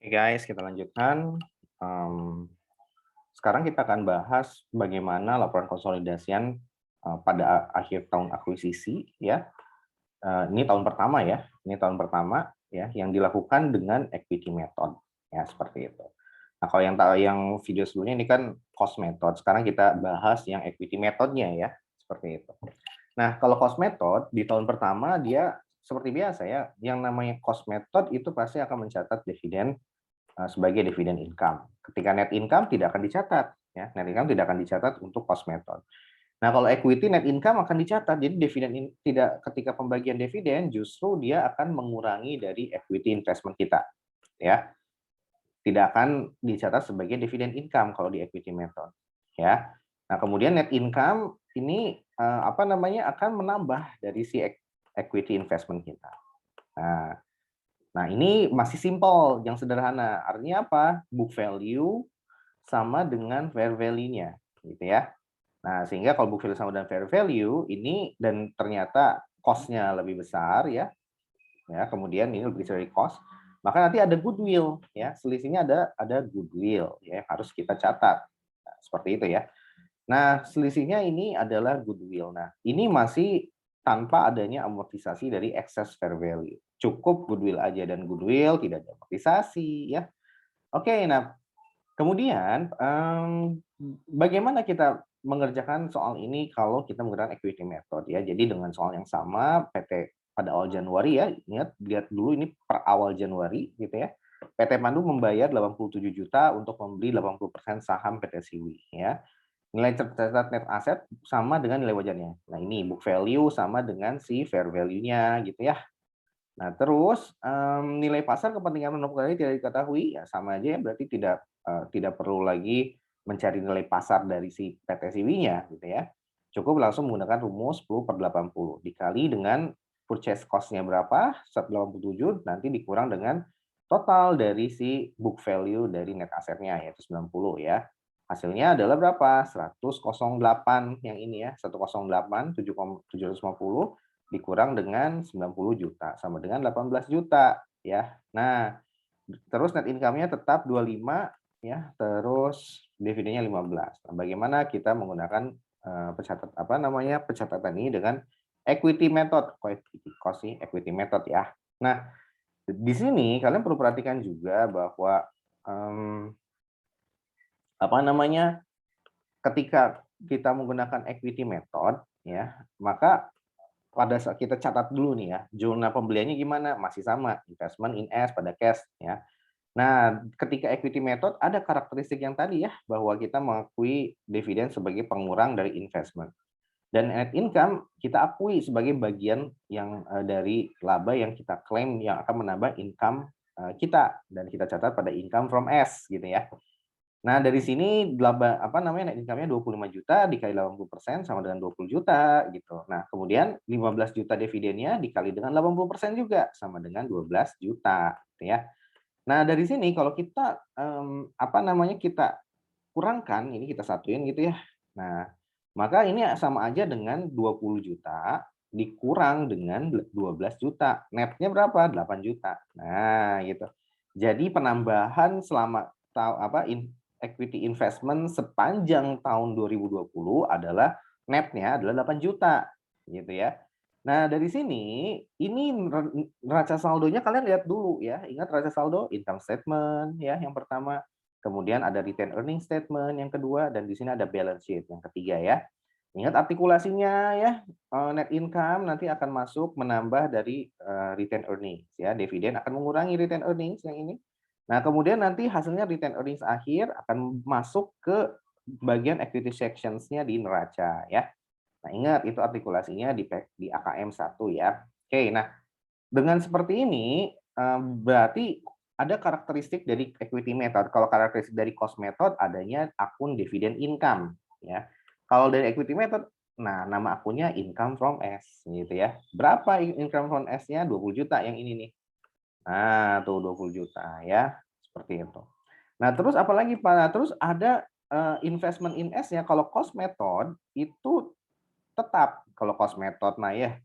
Oke guys, kita lanjutkan. Sekarang kita akan bahas bagaimana laporan konsolidasian pada akhir tahun akuisisi ya. Ini tahun pertama ya, ini tahun pertama ya yang dilakukan dengan equity method ya seperti itu. Nah kalau yang video sebelumnya ini kan cost method, sekarang kita bahas yang equity methodnya ya seperti itu. Nah kalau cost method di tahun pertama dia seperti biasa ya, yang namanya cost method itu pasti akan mencatat dividen sebagai dividen income. Ketika net income tidak akan dicatat, ya net income tidak akan dicatat untuk cost method. Nah kalau equity net income akan dicatat, jadi dividen tidak ketika pembagian dividen justru dia akan mengurangi dari equity investment kita, ya tidak akan dicatat sebagai dividen income kalau di equity method, ya. Nah kemudian net income ini apa namanya akan menambah dari si equity investment kita. Nah, ini masih simple, yang sederhana. Artinya apa? Book value sama dengan fair value-nya, gitu ya. Nah, sehingga kalau book value sama dengan fair value ini dan ternyata cost-nya lebih besar ya, kemudian ini lebih besar dari cost, maka nanti ada goodwill ya, selisihnya ada goodwill ya, harus kita catat. Nah, seperti itu ya. Nah, selisihnya ini adalah goodwill. Nah, ini masih tanpa adanya amortisasi dari excess fair value. Cukup goodwill aja dan goodwill tidak ada amortisasi ya. Oke, nah kemudian bagaimana kita mengerjakan soal ini kalau kita menggunakan equity method ya. Jadi dengan soal yang sama PT pada awal Januari ya, ingat lihat dulu ini per awal Januari gitu ya. PT Pandu membayar 87 juta untuk membeli 80% saham PT Siwi ya. Nilai tercatat net asset sama dengan nilai wajarnya. Nah, ini book value sama dengan si fair value-nya gitu ya. Nah, terus nilai pasar kepentingan menukar tidak diketahui, ya sama aja ya berarti tidak perlu lagi mencari nilai pasar dari si PT Siwi-nya gitu ya. Cukup langsung menggunakan rumus 10/80 dikali dengan purchase cost-nya berapa, 187 nanti dikurang dengan total dari si book value dari net asset-nya yaitu 90 ya. Hasilnya adalah berapa? 100,08 yang ini ya, 108 750 dikurang dengan 90 juta sama dengan 18 juta ya. Nah, terus net income-nya tetap 25 ya, terus dividennya 15. Nah, bagaimana kita menggunakan pencatatan ini dengan equity method, equity method ya. Nah, di sini kalian perlu perhatikan juga bahwa apa namanya ketika kita menggunakan equity method ya, maka pada saat kita catat dulu nih ya, zona pembeliannya gimana? Masih sama, investment in S pada cash ya. Nah, ketika equity method ada karakteristik yang tadi ya, bahwa kita mengakui dividen sebagai pengurang dari investment. Dan net income kita akui sebagai bagian yang dari laba yang kita klaim yang akan menambah income kita dan kita catat pada income from S gitu ya. Nah, dari sini net income-nya 25 juta dikali 80% sama dengan 20 juta gitu. Nah, kemudian 15 juta dividennya dikali dengan 80% juga sama dengan 12 juta gitu ya. Nah, dari sini kalau kita kita kurangkan ini kita satuin gitu ya. Nah, maka ini sama aja dengan 20 juta dikurang dengan 12 juta. Netnya berapa? 8 juta. Nah, gitu. Jadi penambahan selama equity investment sepanjang tahun 2020 adalah netnya adalah 8 juta gitu ya. Nah, dari sini ini neraca saldonya kalian lihat dulu ya. Ingat neraca saldo income statement ya yang pertama, kemudian ada retained earning statement yang kedua dan di sini ada balance sheet yang ketiga ya. Ingat artikulasinya ya, net income nanti akan masuk menambah dari retained earnings ya. Dividen akan mengurangi retained earnings yang ini. Nah, kemudian nanti hasilnya retained earnings akhir akan masuk ke bagian equity sections-nya di neraca ya. Nah, ingat itu artikulasinya di AKM 1 ya. Oke, nah dengan seperti ini berarti ada karakteristik dari equity method. Kalau karakteristik dari cost method adanya akun dividen income ya. Kalau dari equity method, nah nama akunnya income from S gitu ya. Berapa income from S-nya? 20 juta yang ini nih. Nah, tuh 20 juta ya, seperti itu. Nah, terus apalagi Pak? Nah, terus ada investment in S-nya kalau cost method itu tetap kalau cost method. Nah, ya.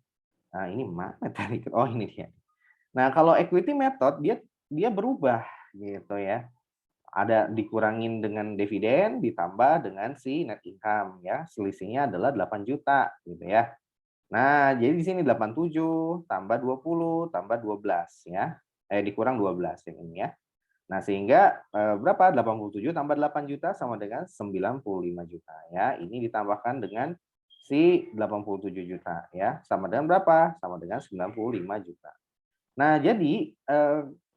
Nah, ini mana tadi? Oh, ini dia. Nah, kalau equity method dia dia berubah gitu ya. Ada dikurangin dengan dividen ditambah dengan si net income ya. Selisihnya adalah 8 juta gitu ya. Nah, jadi di sini 87 tambah 20 tambah 12 ya. Dikurang 12 yang ini ya. Nah, sehingga berapa? 87 tambah 8 juta sama dengan 95 juta ya. Ini ditambahkan dengan si 87 juta ya. Sama dengan berapa? Sama dengan 95 juta. Nah, jadi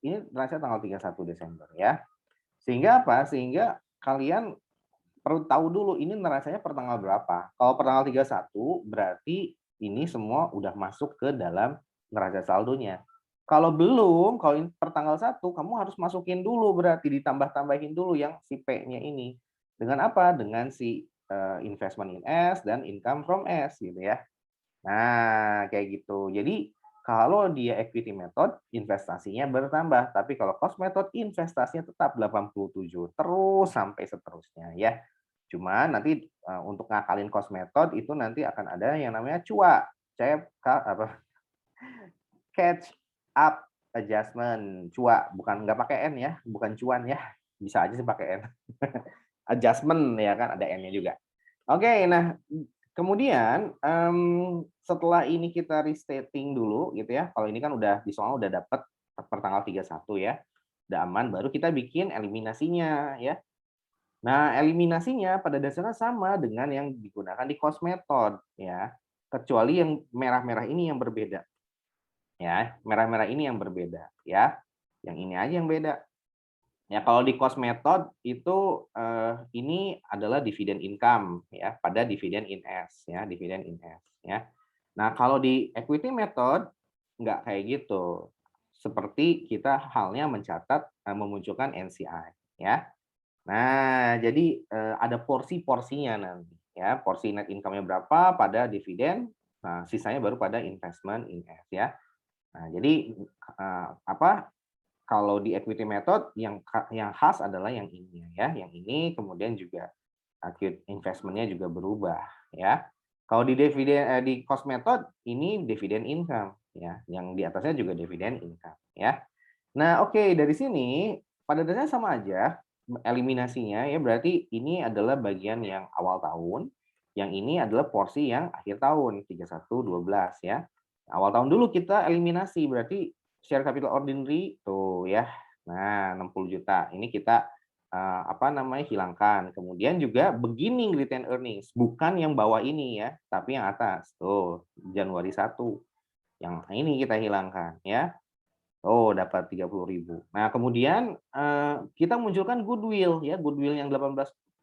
ini neraca tanggal 31 Desember ya. Sehingga apa? Sehingga kalian perlu tahu dulu ini neracanya per tanggal berapa. Kalau per tanggal 31 berarti ini semua udah masuk ke dalam neraca saldonya. Kalau belum, kalau per tanggal 1 kamu harus masukin dulu berarti ditambah-tambahin dulu yang si P-nya ini. Dengan apa? Dengan si investment in S dan income from S gitu ya. Nah, kayak gitu. Jadi kalau dia equity method, investasinya bertambah. Tapi kalau cost method, investasinya tetap 87. Terus sampai seterusnya ya. Cuma nanti untuk ngakalin cost method itu nanti akan ada yang namanya CUA. Catch up adjustment. CUA, bukan nggak pakai N ya, bukan cuan ya. Bisa aja sih pakai N. Adjustment ya kan, ada N-nya juga. Oke, nah kemudian setelah ini kita restating dulu gitu ya. Kalau ini kan udah di soal udah dapat per tanggal 31 ya. Udah aman, baru kita bikin eliminasinya ya. Nah, eliminasinya pada dasarnya sama dengan yang digunakan di cost method ya. Kecuali yang merah-merah ini yang berbeda. Ya, merah-merah ini yang berbeda ya. Yang ini aja yang beda. Ya, kalau di cost method itu ini adalah dividen income ya, pada dividen in S ya, dividen in S ya. Nah, kalau di equity method nggak kayak gitu. Seperti kita halnya mencatat memunculkan NCI ya. Nah, jadi ada porsi-porsinya nanti ya. Porsi net income-nya berapa pada dividen, nah sisanya baru pada investment in S ya. Nah, jadi apa kalau di equity method yang khas adalah yang ini ya, yang ini kemudian juga acute investment-nya juga berubah ya. Kalau di dividen di cost method ini dividen income ya, yang di atasnya juga dividen income ya. Nah, oke dari sini pada dasarnya sama aja eliminasinya ya, berarti ini adalah bagian yang awal tahun, yang ini adalah porsi yang akhir tahun 31 12 ya. Awal tahun dulu kita eliminasi berarti share capital ordinary tuh ya. Nah, 60 juta. Ini kita apa namanya hilangkan. Kemudian juga beginning retained earnings, bukan yang bawah ini ya, tapi yang atas. Tuh, Januari 1. Yang ini kita hilangkan ya. Oh, dapat 30.000. Nah, kemudian kita munculkan goodwill ya, goodwill yang 750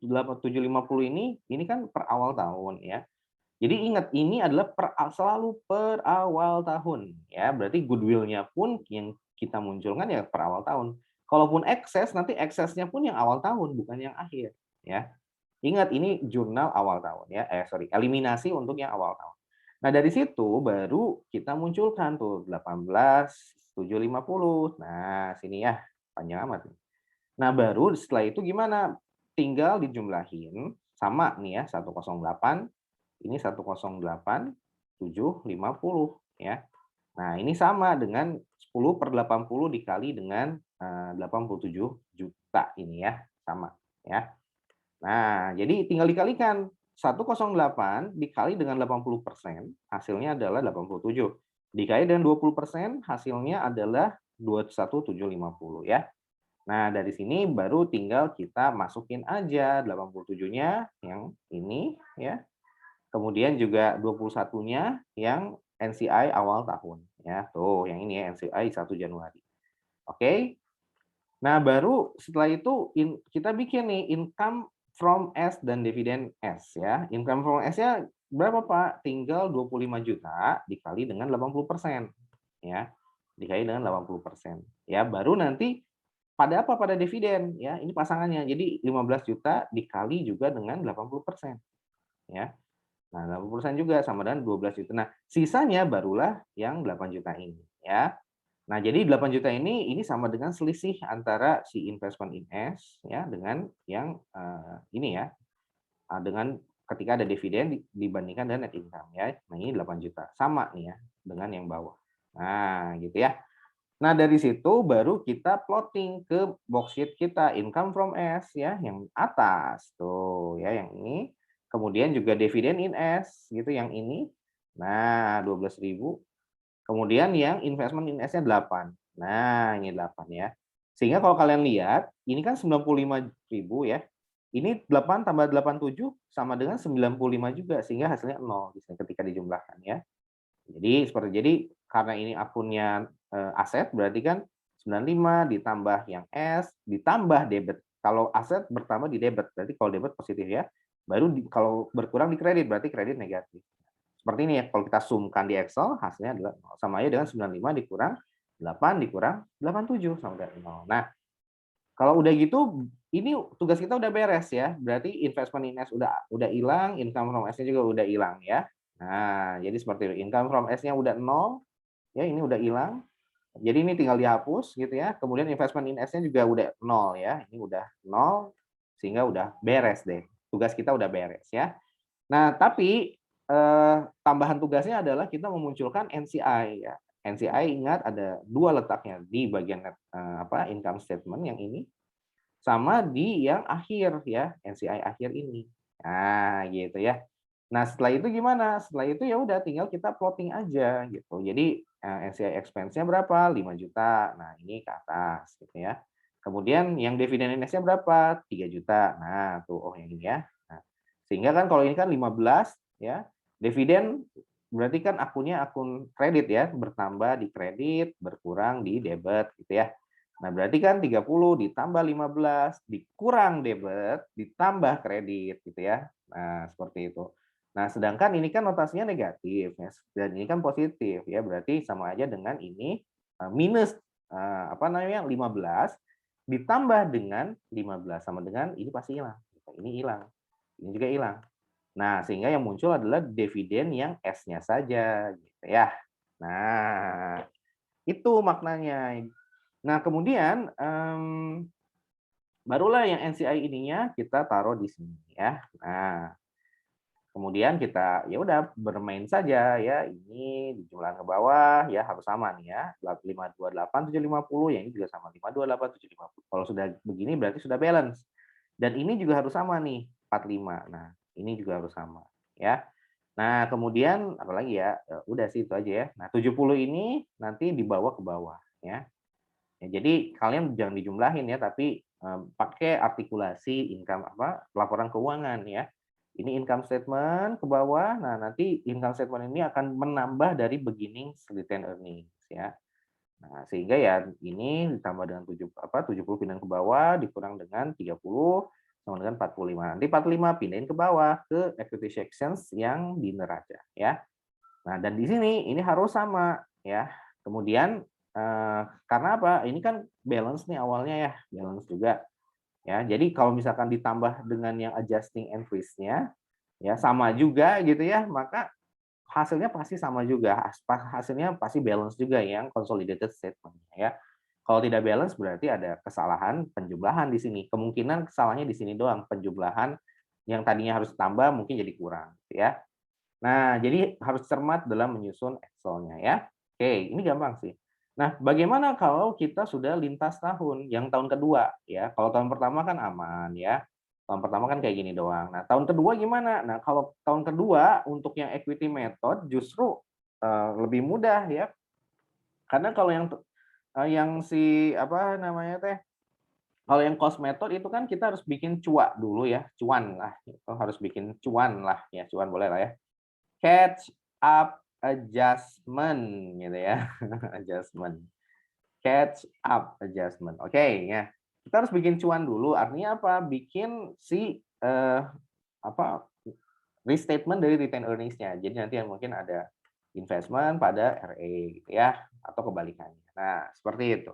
ini kan per awal tahun ya. Jadi ingat ini adalah selalu per awal tahun ya. Berarti goodwill-nya pun yang kita munculkan ya per awal tahun. Kalaupun ekses nanti eksesnya pun yang awal tahun bukan yang akhir ya. Ingat ini jurnal awal tahun ya. Eliminasi untuk yang awal tahun. Nah, dari situ baru kita munculkan tuh 18.750. Nah, sini ya, panjang amat nih. Nah, baru setelah itu gimana? Tinggal dijumlahin sama nih ya, 108, ini 108.750 ya. Nah, ini sama dengan 10/80 dikali dengan 87 juta ini ya, sama ya. Nah, jadi tinggal dikalikan 108 dikali dengan 80%, hasilnya adalah 87. Dikali dengan 20%, hasilnya adalah 21.750 ya. Nah, dari sini baru tinggal kita masukin aja 87-nya yang ini ya. Kemudian juga 21-nya yang NCI awal tahun ya. Tuh, yang ini ya NCI 1 Januari. Oke. Nah, baru setelah itu kita bikin nih income from S dan dividen S ya. Income from S-nya berapa, Pak? Tinggal 25 juta dikali dengan 80% ya. Dikali dengan 80%. Ya, baru nanti pada apa? Pada dividen ya. Ini pasangannya. Jadi 15 juta dikali juga dengan 80% ya. Nah, 80% juga sama dengan 12 juta. Nah, sisanya barulah yang 8 juta ini ya. Nah, jadi 8 juta ini sama dengan selisih antara si investment in S ya dengan yang ini ya. Dengan ketika ada dividen dibandingkan dengan net income ya. Nah, ini 8 juta. Sama nih ya dengan yang bawah. Nah, gitu ya. Nah, dari situ baru kita plotting ke box sheet kita, income from S ya, yang atas tuh ya, yang ini. Kemudian juga dividend in S gitu, yang ini. Nah, 12.000. Kemudian yang investment in S-nya 8. Nah, ini 8 ya. Sehingga kalau kalian lihat, ini kan 95.000 ya. Ini 8 tambah 87 sama dengan 95 juga, sehingga hasilnya 0 ketika dijumlahkan ya. Jadi karena ini akunnya aset, berarti kan 95 ditambah yang S ditambah debit. Kalau aset bertambah di debit, berarti kalau debit positif ya. Baru kalau berkurang di kredit, berarti kredit negatif. Seperti ini ya, kalau kita zoomkan di Excel, hasilnya adalah 0. Sama aja dengan 95 dikurang 8 dikurang 87 sama dengan 0. Nah, kalau udah gitu, ini tugas kita udah beres ya. Berarti investment in S udah hilang, income from S-nya juga udah hilang ya. Nah, jadi seperti itu. Income from S-nya udah 0, ya ini udah hilang. Jadi ini tinggal dihapus gitu ya. Kemudian investment in S-nya juga udah 0 ya. Ini udah 0, sehingga udah beres deh. Tugas kita udah beres ya. Nah, tapi tambahan tugasnya adalah kita memunculkan NCI ya. NCI ingat ada 2 letaknya di bagian income statement yang ini sama di yang akhir ya, NCI akhir ini. Nah, gitu ya. Nah, setelah itu gimana? Setelah itu ya udah tinggal kita plotting aja gitu. Jadi NCI expense-nya berapa? 5 juta. Nah, ini ke atas gitu ya. Kemudian yang dividen nya berapa? 3 juta. Nah, tuh oh yang ini ya. Nah, sehingga kan kalau ini kan 15 ya. Dividen berarti kan akunnya akun kredit ya, bertambah di kredit, berkurang di debit gitu ya. Nah, berarti kan 30 ditambah 15 dikurang debit ditambah kredit gitu ya. Nah, seperti itu. Nah, sedangkan ini kan notasinya negatif ya, dan ini kan positif ya, berarti sama aja dengan ini minus 15 ditambah dengan 15 sama dengan ini pasti hilang. Ini hilang. Ini juga hilang. Nah, sehingga yang muncul adalah dividen yang S-nya saja gitu ya. Nah, itu maknanya. Nah, kemudian barulah yang NCI ininya kita taruh di sini ya. Nah, kemudian kita ya udah bermain saja ya. Ini dijumlahkan ke bawah ya harus sama nih ya. 528 750 yang ini juga sama 528 750. Kalau sudah begini berarti sudah balance. Dan ini juga harus sama nih 45. Nah, ini juga harus sama ya. Nah, kemudian apalagi ya? Udah sih itu aja ya. Nah, 70 ini nanti dibawa ke bawah ya. Ya, jadi kalian jangan dijumlahin ya, tapi pakai artikulasi income laporan keuangan ya. Ini income statement ke bawah. Nah, nanti income statement ini akan menambah dari beginning retained earnings ya. Nah, sehingga ya ini ditambah dengan 70 pindahin ke bawah dikurang dengan 30 sama dengan 45. Nanti 45 pindahin ke bawah ke equity sections yang di neraca ya. Nah, dan di sini ini harus sama ya. Kemudian karena apa? Ini kan balance nih awalnya ya, balance juga ya. Jadi kalau misalkan ditambah dengan yang adjusting entries-nya ya sama juga gitu ya, maka hasilnya pasti sama juga. Hasilnya pasti balance juga yang consolidated statement ya. Kalau tidak balance berarti ada kesalahan penjumlahan di sini. Kemungkinan kesalahannya di sini doang, penjumlahan yang tadinya harus tambah mungkin jadi kurang ya. Nah, jadi harus cermat dalam menyusun Excel-nya ya. Oke, ini gampang sih. Nah, bagaimana kalau kita sudah lintas tahun, yang tahun kedua ya? Kalau tahun pertama kan aman ya. Tahun pertama kan kayak gini doang. Nah, tahun kedua gimana? Nah, kalau tahun kedua untuk yang equity method justru lebih mudah ya. Karena kalau yang si apa namanya teh, kalau yang cost method itu kan kita harus bikin cuan dulu ya, cuan lah. Itu harus bikin cuan lah ya, cuan boleh lah ya. Catch up adjustment gitu ya. Adjustment. Catch up adjustment. Oke ya. Kita harus bikin cuan dulu. Artinya apa? Bikin si apa restatement dari return earnings-nya. Jadi nanti yang mungkin ada investment pada RE gitu ya atau kebalikannya. Nah, seperti itu.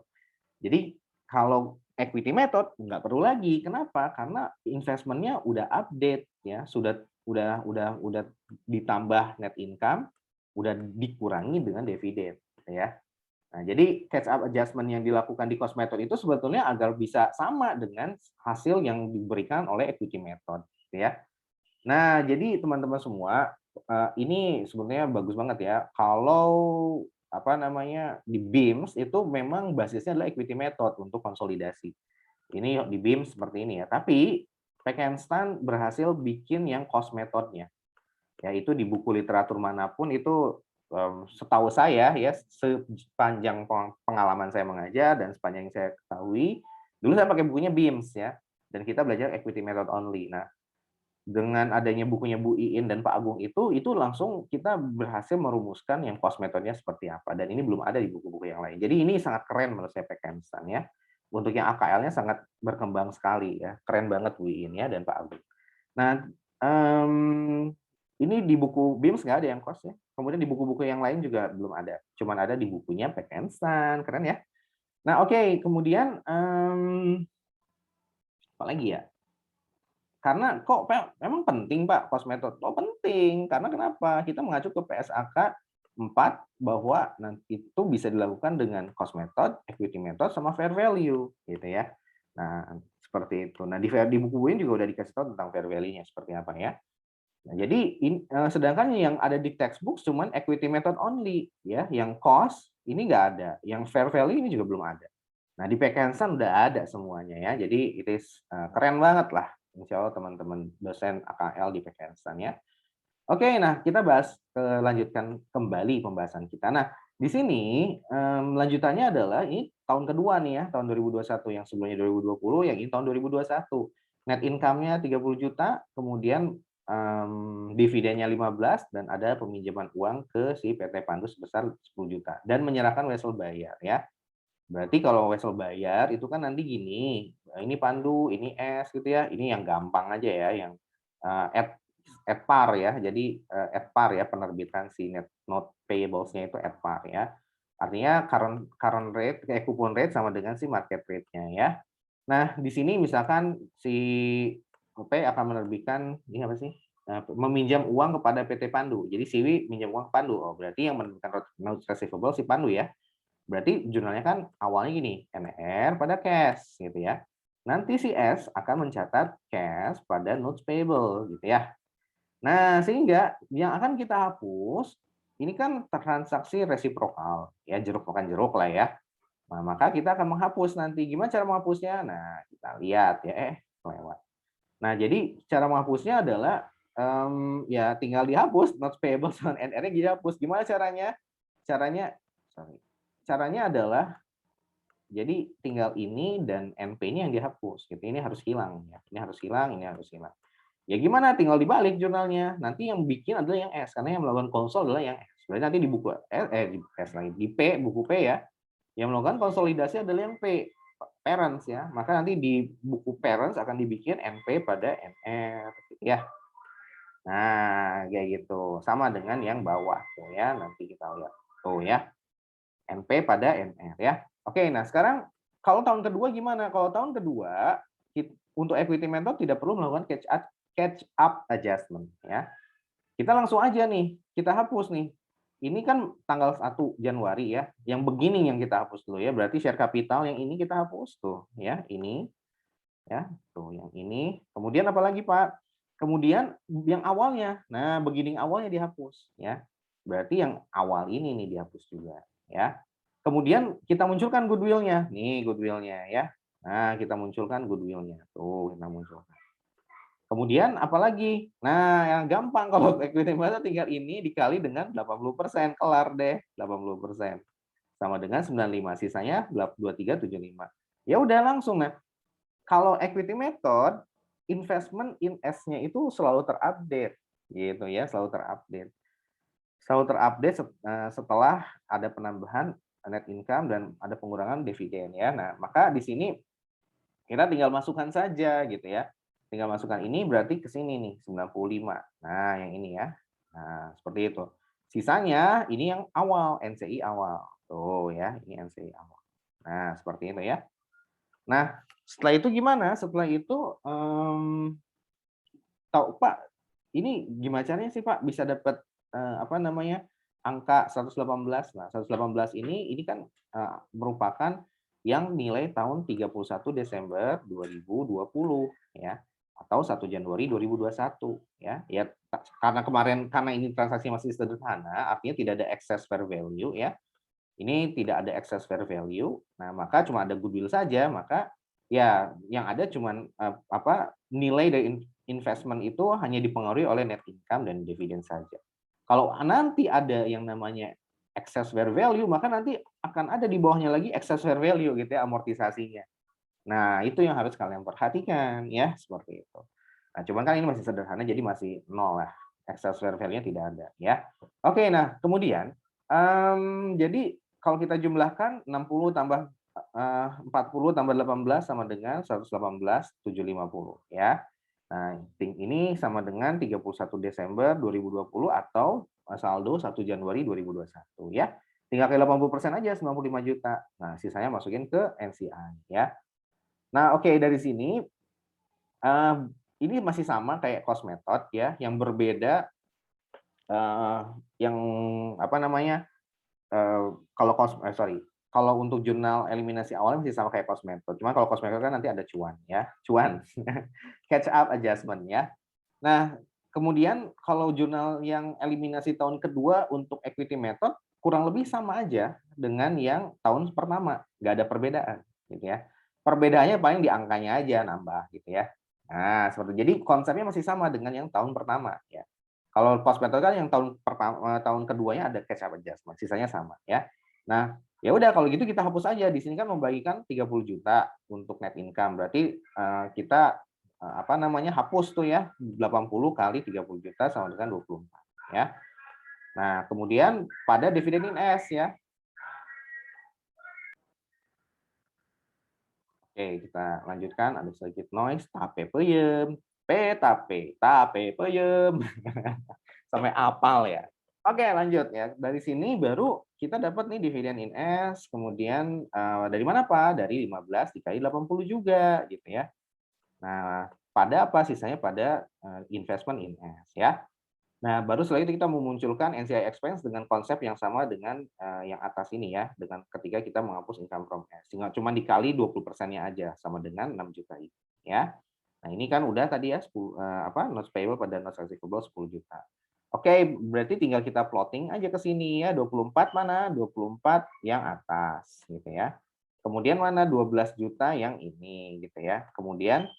Jadi kalau equity method nggak perlu lagi. Kenapa? Karena investmentnya udah update ya, udah ditambah net income, udah dikurangi dengan dividen, gitu ya. Nah, jadi catch up adjustment yang dilakukan di cost method itu sebetulnya agar bisa sama dengan hasil yang diberikan oleh equity method, gitu ya. Nah, jadi teman-teman semua, ini sebenarnya bagus banget ya kalau apa namanya, di BIMS itu memang basisnya adalah equity method untuk konsolidasi. Ini di BIMS seperti ini ya. Tapi Pekenstein berhasil bikin yang cost methodnya. Yaitu di buku literatur manapun itu setahu saya ya, sepanjang pengalaman saya mengajar dan sepanjang yang saya ketahui, dulu saya pakai bukunya BIMS ya, dan kita belajar equity method only. Nah, dengan adanya bukunya Bu Iin dan Pak Agung itu langsung kita berhasil merumuskan yang cost methodnya seperti apa, dan ini belum ada di buku-buku yang lain. Jadi ini sangat keren menurut saya Pekenstein ya. Untuk yang AKL-nya sangat berkembang sekali ya, keren banget Bu Iin ya dan Pak Agung. Nah, ini di buku BIMS nggak ada yang cost ya. Kemudian di buku-buku yang lain juga belum ada. Cuman ada di bukunya Pekenstein, keren ya. Nah, oke, kemudian apa lagi ya? Karena kok memang penting Pak cost method? Oh penting, karena kenapa? Kita mengacu ke PSAK 4 bahwa nanti itu bisa dilakukan dengan cost method, equity method, sama fair value gitu ya. Nah, seperti itu. Nah, di buku ini juga udah dikasih tahu tentang fair value-nya seperti apa ya. Nah, jadi sedangkan yang ada di textbook cuman equity method only ya, yang cost ini nggak ada, yang fair value ini juga belum ada. Nah, di Pekensan udah ada semuanya ya. Jadi keren banget lah. Insya Allah teman-teman dosen AKL di Pekensan ya. Oke, nah kita lanjutkan kembali pembahasan kita. Nah, di sini lanjutannya adalah ini tahun kedua nih ya, tahun 2021, yang sebelumnya 2020, yang ini tahun 2021. Net income-nya 30 juta, kemudian dividennya 15, dan ada peminjaman uang ke si PT Pandu sebesar 10 juta dan menyerahkan wesel bayar ya. Berarti kalau wesel bayar itu kan nanti gini, ini Pandu, ini S gitu ya, ini yang gampang aja ya, yang at par ya. Jadi at par ya, penerbitan si note payables-nya itu at par ya. Artinya current rate, coupon rate sama dengan si market rate-nya ya. Nah, di sini misalkan si OP akan menerbitkan ini apa sih? Meminjam uang kepada PT Pandu. Jadi Siwi minjam uang ke Pandu. Oh, berarti yang menerbitkan note receivable si Pandu ya. Berarti jurnalnya kan awalnya gini, NR pada cash gitu ya. Nanti si S akan mencatat cash pada notes payable gitu ya. Nah, sehingga yang akan kita hapus ini kan transaksi resiprokal ya, jeruk makan jeruk lah ya. Nah, maka kita akan menghapus nanti. Gimana cara menghapusnya? Nah, kita lihat ya, lewat. Nah, jadi cara menghapusnya adalah ya tinggal dihapus notes payable sama NR-nya dihapus. Gimana caranya? Caranya adalah jadi tinggal ini dan NP-nya yang dihapus gitu. Ini harus hilang ya. Ini harus hilang, ini harus hilang. Ya gimana? Tinggal dibalik jurnalnya. Nanti yang bikin adalah yang S, karena yang melakukan konsol adalah yang S. Berarti nanti di buku di S lagi, di P, buku P ya. Yang melakukan konsolidasi adalah yang P, parents ya. Maka nanti di buku parents akan dibikin NP pada NR gitu ya. Nah, kayak gitu. Sama dengan yang bawah tuh ya. Nanti kita lihat tuh ya. NP pada NR ya. Oke, nah sekarang kalau tahun kedua gimana? Kalau tahun kedua untuk equity method tidak perlu melakukan catch up adjustment ya. Kita langsung aja nih, kita hapus nih. Ini kan tanggal 1 Januari ya. Yang begini yang kita hapus dulu ya. Berarti share capital yang ini kita hapus tuh ya, ini ya. Tuh yang ini. Kemudian apa lagi, Pak? Kemudian yang awalnya. Nah, beginning awalnya dihapus ya. Berarti yang awal ini nih dihapus juga ya. Kemudian kita munculkan goodwill-nya. Nih goodwill-nya ya. Nah, kita munculkan goodwill-nya. Tuh, kita munculkan. Kemudian apalagi? Nah, yang gampang kalau equity method tinggal ini dikali dengan 80%, kelar deh 80%. Sama dengan 95, sisanya 2375. Ya udah langsung. Nah, kalau equity method, investment in S-nya itu selalu terupdate gitu ya, selalu terupdate. Selalu terupdate setelah ada penambahan net income dan ada pengurangan dividen ya. Nah, maka di sini kita tinggal masukkan saja gitu ya. Tinggal masukkan ini berarti ke sini nih 95. Nah, yang ini ya. Nah, seperti itu. Sisanya ini yang awal, NCI awal. Tuh ya, ini NCI awal. Nah, seperti itu ya. Nah, setelah itu gimana? Setelah itu tahu Pak, ini gimana caranya sih Pak bisa dapat apa namanya? Angka 118. Nah, 118 ini kan merupakan yang nilai tahun 31 Desember 2020 ya, atau 1 Januari 2021 ya. Ya karena ini transaksi masih sederhana, artinya tidak ada excess fair value ya. Ini tidak ada excess fair value, nah maka cuma ada goodwill saja, maka ya yang ada cuman nilai dari investment itu hanya dipengaruhi oleh net income dan dividen saja. Kalau nanti ada yang namanya excess fair value, maka nanti akan ada di bawahnya lagi excess fair value gitu ya, amortisasinya. Nah, itu yang harus kalian perhatikan ya, seperti itu. Nah, cuman kan ini masih sederhana jadi masih nol lah. Excess fair value-nya tidak ada ya. Oke, nah kemudian jadi kalau kita jumlahkan 60 tambah 40 tambah 18 sama dengan 118.750 ya. Nah, ini sama dengan 31 Desember 2020 atau saldo 1 Januari 2021 ya. Tinggal ke 80% aja 95 juta. Nah, sisanya masukin ke NCI ya. Nah, oke dari sini ini masih sama kayak cost method ya, yang berbeda yang apa namanya kalau untuk jurnal eliminasi awalnya masih sama kayak cost method. Cuma kalau cost method kan nanti ada cuan ya, cuan catch up adjustment ya. Nah, kemudian kalau jurnal yang eliminasi tahun kedua untuk equity method kurang lebih sama aja dengan yang tahun pertama, nggak ada perbedaan gitu ya. Perbedaannya paling di angkanya aja nambah gitu ya. Nah, seperti jadi konsepnya masih sama dengan yang tahun pertama ya. Kalau cost method kan yang tahun pertama tahun keduanya ada catch up adjustment, sisanya sama ya. Nah, ya udah kalau gitu kita hapus aja. Di sini kan membagikan 30 juta untuk net income. Berarti kita hapus tuh ya 80 kali 30 juta sama dengan 24 ya. Nah, kemudian pada dividen in S ya. Oke, kita lanjutkan. Ada sedikit noise. Tape peyem, tape peyem. Sampai apal ya. Oke, lanjut ya. Dari sini baru kita dapat nih dividen in S, kemudian dari mana Pak? Dari 15 dikali 80 juga gitu ya. Nah, pada apa? Sisanya pada investment in S ya. Nah, baru setelah itu kita memunculkan NCI expense dengan konsep yang sama dengan yang atas ini ya, dengan ketika kita menghapus income from S. Tinggal cuma dikali 20%-nya aja sama dengan 6 juta itu ya. Nah, ini kan udah tadi ya notes payable pada notes receivable 10 juta. Oke, berarti tinggal kita plotting aja ke sini ya, 24 mana? 24 yang atas gitu ya. Kemudian mana 12 juta yang ini gitu ya. Kemudian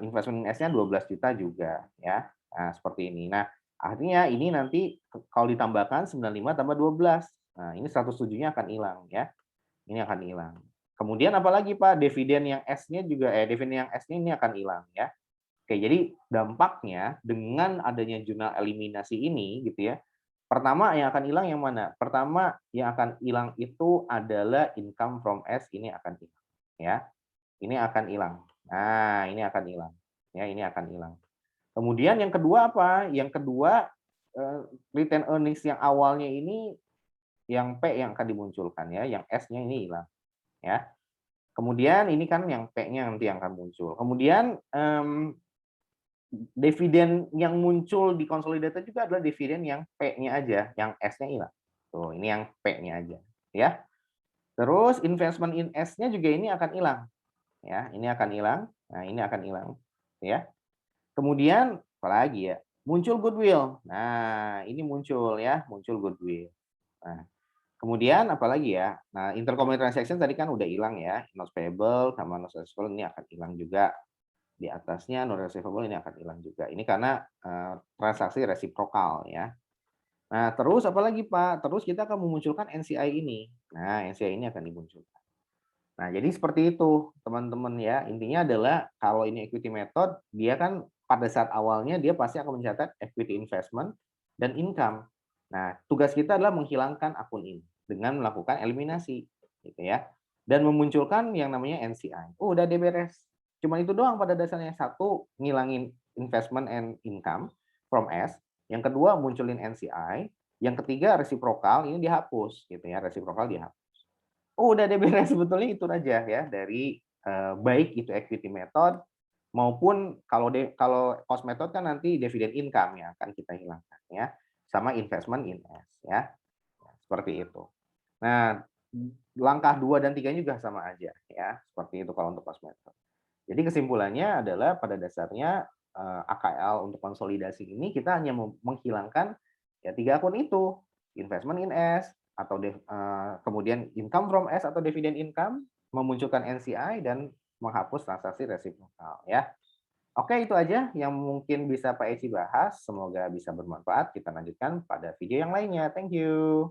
investment S-nya 12 juta juga ya. Nah, seperti ini. Nah, artinya ini nanti kalau ditambahkan 95 tambah 12. Nah, ini 107-nya akan hilang ya. Ini akan hilang. Kemudian apalagi Pak? Dividen yang S-nya juga dividen yang S-nya ini akan hilang ya. Oke, jadi dampaknya dengan adanya jurnal eliminasi ini gitu ya. Pertama yang akan hilang yang mana? Pertama yang akan hilang itu adalah income from S ini akan hilang ya. Ini akan hilang. Nah, ini akan hilang. Ya, ini akan hilang. Kemudian yang kedua apa? Yang kedua return earnings yang awalnya ini yang P yang akan dimunculkan ya, yang S-nya ini hilang ya. Kemudian ini kan yang P-nya nanti yang akan muncul. Kemudian dividen yang muncul di consolidated juga adalah dividen yang P-nya aja, yang S-nya hilang. Tuh, ini yang P-nya aja ya. Terus investment in S-nya juga ini akan hilang ya, ini akan hilang. Nah, ini akan hilang ya. Kemudian apalagi ya? Muncul goodwill. Nah, ini muncul ya, muncul goodwill. Nah, kemudian apalagi ya? Nah, intercompany transaction tadi kan udah hilang ya. Notes payable sama notes receivable ini akan hilang juga. Di atasnya notes receivable ini akan hilang juga. Ini karena transaksi resiprokal ya. Nah, terus apalagi Pak? Terus kita akan memunculkan NCI ini. Nah, NCI ini akan dimunculkan. Nah, jadi seperti itu, teman-teman ya. Intinya adalah kalau ini equity method, dia kan pada saat awalnya dia pasti akan mencatat equity investment dan income. Nah, tugas kita adalah menghilangkan akun ini dengan melakukan eliminasi, gitu ya. Dan memunculkan yang namanya NCI. Oh, udah beres. Cuma itu doang pada dasarnya. Satu, ngilangin investment and income from S. Yang kedua, munculin NCI. Yang ketiga, resiprokal, ini dihapus, gitu ya. Resiprokal dihapus. Oh, udah deh beres sebetulnya itu aja ya dari baik itu equity method maupun kalau cost method kan nanti dividen income ya akan kita hilangkan ya sama investment in S ya. Seperti itu. Nah, langkah 2 dan 3 juga sama aja ya. Seperti itu kalau untuk cost method. Jadi kesimpulannya adalah pada dasarnya AKL untuk konsolidasi ini kita hanya menghilangkan ya 3 akun itu, investment in S, kemudian income from S atau dividend income, memunculkan NCI, dan menghapus transaksi resiprokal ya. Oke, itu aja yang mungkin bisa Pak Eci bahas. Semoga bisa bermanfaat. Kita lanjutkan pada video yang lainnya. Thank you.